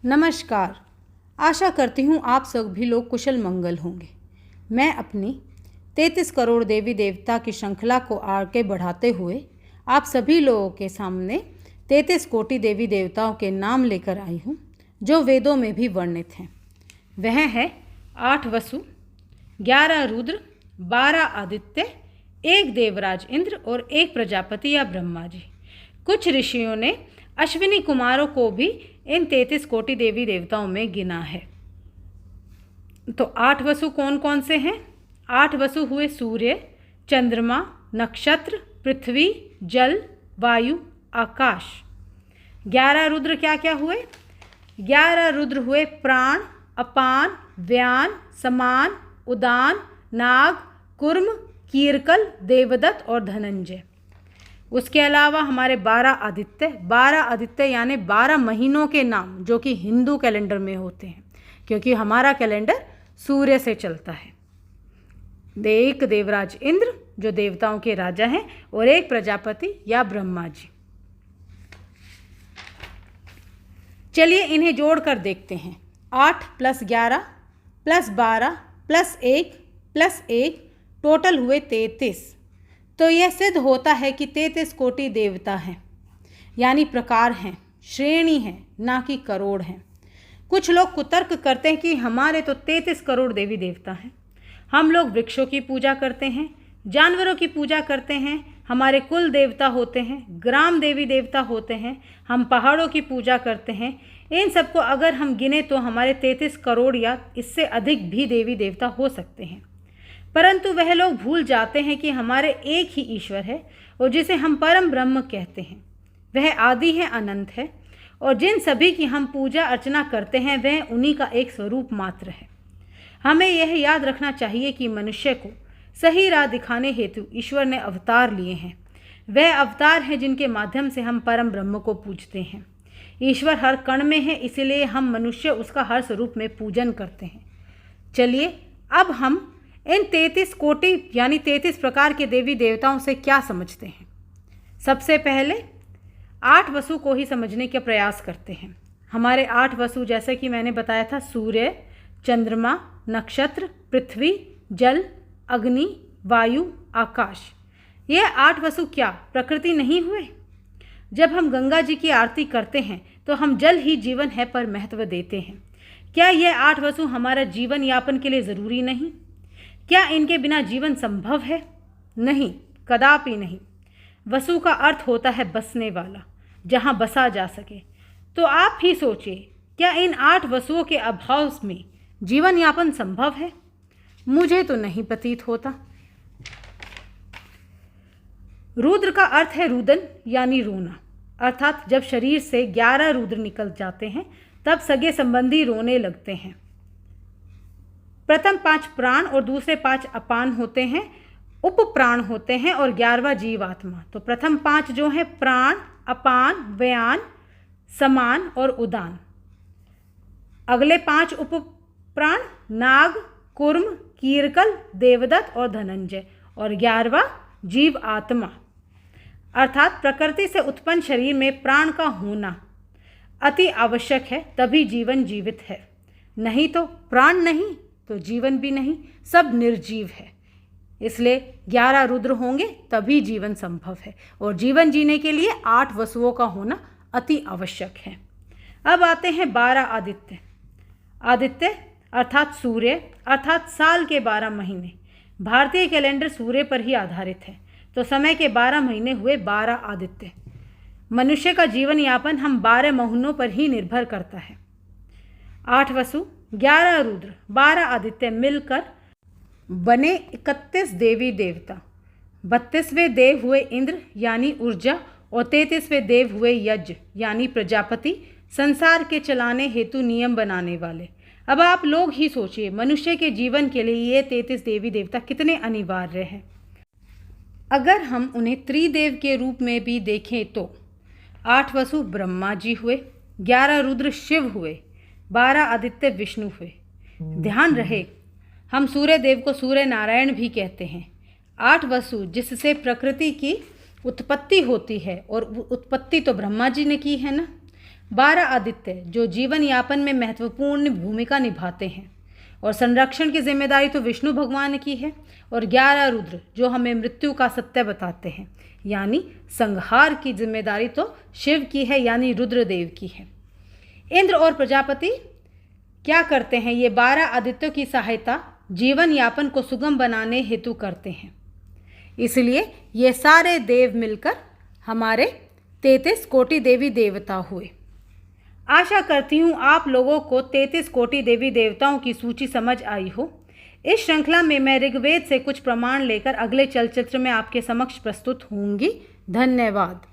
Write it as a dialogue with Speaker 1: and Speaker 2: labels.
Speaker 1: नमस्कार। आशा करती हूँ आप सभी लोग कुशल मंगल होंगे। मैं अपनी 33 करोड़ देवी देवता की श्रृंखला को आगे बढ़ाते हुए आप सभी लोगों के सामने 33 कोटि देवी देवताओं के नाम लेकर आई हूँ जो वेदों में भी वर्णित हैं। वह है 8 वसु, 11 रुद्र, 12 आदित्य, 1 देवराज इंद्र और 1 प्रजापति या ब्रह्मा जी। कुछ ऋषियों ने अश्विनी कुमारों को भी इन 33 कोटि देवी देवताओं में गिना है। तो 8 वसु कौन कौन से हैं? 8 वसु हुए सूर्य, चंद्रमा, नक्षत्र, पृथ्वी, जल, वायु, आकाश। 11 रुद्र क्या क्या हुए? 11 रुद्र हुए प्राण, अपान, व्यान, समान, उदान, नाग, कुर्म, कीरकल, देवदत्त और धनंजय। उसके अलावा हमारे 12 आदित्य यानी 12 महीनों के नाम जो कि हिंदू कैलेंडर में होते हैं, क्योंकि हमारा कैलेंडर सूर्य से चलता है। 1 देवराज इंद्र जो देवताओं के राजा हैं और 1 प्रजापति या ब्रह्मा जी। चलिए इन्हें जोड़कर देखते हैं। 8 + 11 + 12 + 1 + 1 टोटल हुए 33। तो यह सिद्ध होता है कि 33 कोटि देवता हैं, यानी प्रकार हैं, श्रेणी हैं, ना कि करोड़ हैं। कुछ लोग कुतर्क करते हैं कि हमारे तो 33 करोड़ देवी देवता हैं। हम लोग वृक्षों की पूजा करते हैं, जानवरों की पूजा करते हैं, हमारे कुल देवता होते हैं, ग्राम देवी देवता होते हैं, हम पहाड़ों की पूजा करते हैं। इन सबको अगर हम गिने तो हमारे 33 करोड़ या इससे अधिक भी देवी देवता हो सकते हैं। परंतु वह लोग भूल जाते हैं कि हमारे एक ही ईश्वर है और जिसे हम परम ब्रह्म कहते हैं। वह आदि है, अनंत है और जिन सभी की हम पूजा अर्चना करते हैं वह उन्हीं का एक स्वरूप मात्र है। हमें यह याद रखना चाहिए कि मनुष्य को सही राह दिखाने हेतु ईश्वर ने अवतार लिए हैं। वह अवतार हैं जिनके माध्यम से हम परम ब्रह्म को पूजते हैं। ईश्वर हर कण में है, इसीलिए हम मनुष्य उसका हर स्वरूप में पूजन करते हैं। चलिए अब हम इन 33 कोटि यानी 33 प्रकार के देवी देवताओं से क्या समझते हैं। सबसे पहले 8 वसु को ही समझने का प्रयास करते हैं। हमारे 8 वसु जैसे कि मैंने बताया था, सूर्य, चंद्रमा, नक्षत्र, पृथ्वी, जल, अग्नि, वायु, आकाश। ये 8 वसु क्या प्रकृति नहीं हुए? जब हम गंगा जी की आरती करते हैं तो हम जल ही जीवन है पर महत्व देते हैं। क्या ये 8 वसु हमारा जीवन यापन के लिए ज़रूरी नहीं? क्या इनके बिना जीवन संभव है? नहीं, कदापि नहीं। वसु का अर्थ होता है बसने वाला, जहाँ बसा जा सके। तो आप ही सोचिए, क्या इन 8 वसुओं के अभाव में जीवन यापन संभव है? मुझे तो नहीं प्रतीत होता। रुद्र का अर्थ है रुदन यानी रोना, अर्थात जब शरीर से 11 रुद्र निकल जाते हैं तब सगे संबंधी रोने लगते हैं। प्रथम 5 प्राण और दूसरे 5 अपान होते हैं, उप प्राण होते हैं और 11वां जीवात्मा। तो प्रथम 5 जो हैं प्राण, अपान, व्यान, समान और उदान। अगले 5 उप प्राण नाग, कुर्म, कीरकल, देवदत्त और धनंजय और 11वां जीव आत्मा, अर्थात प्रकृति से उत्पन्न शरीर में प्राण का होना अति आवश्यक है, तभी जीवन जीवित है। नहीं तो प्राण नहीं तो जीवन भी नहीं, सब निर्जीव है। इसलिए 11 रुद्र होंगे तभी जीवन संभव है और जीवन जीने के लिए 8 वसुओं का होना अति आवश्यक है। अब आते हैं 12 आदित्य। आदित्य अर्थात सूर्य, अर्थात साल के 12 महीने। भारतीय कैलेंडर सूर्य पर ही आधारित है, तो समय के 12 महीने हुए 12 आदित्य। मनुष्य का जीवन यापन हम 12 महीनों पर ही निर्भर करता है। 8 वसु, 11 रुद्र, 12 आदित्य मिलकर बने 31 देवी देवता। 32वें देव हुए इंद्र यानी ऊर्जा और 33वें देव हुए यज्ञ यानी प्रजापति, संसार के चलाने हेतु नियम बनाने वाले। अब आप लोग ही सोचिए, मनुष्य के जीवन के लिए ये 33 देवी देवता कितने अनिवार्य हैं। अगर हम उन्हें त्रिदेव के रूप में भी देखें तो 8 वसु ब्रह्मा जी हुए, 11 रुद्र शिव हुए, 12 आदित्य विष्णु हुए। ध्यान रहे, हम सूर्य देव को सूर्य नारायण भी कहते हैं। 8 वसु जिससे प्रकृति की उत्पत्ति होती है, और उत्पत्ति तो ब्रह्मा जी ने की है ना। 12 आदित्य जो जीवन यापन में महत्वपूर्ण भूमिका निभाते हैं और संरक्षण की जिम्मेदारी तो विष्णु भगवान की है, और 11 रुद्र जो हमें मृत्यु का सत्य बताते हैं, यानी संहार की जिम्मेदारी तो शिव की है, यानी रुद्रदेव की है। इंद्र और प्रजापति क्या करते हैं? ये 12 आदित्यों की सहायता जीवन यापन को सुगम बनाने हेतु करते हैं। इसलिए ये सारे देव मिलकर हमारे 33 कोटि देवी देवता हुए। आशा करती हूँ आप लोगों को 33 कोटि देवी देवताओं की सूची समझ आई हो। इस श्रृंखला में मैं ऋग्वेद से कुछ प्रमाण लेकर अगले चलचित्र में आपके समक्ष प्रस्तुत होंगी। धन्यवाद।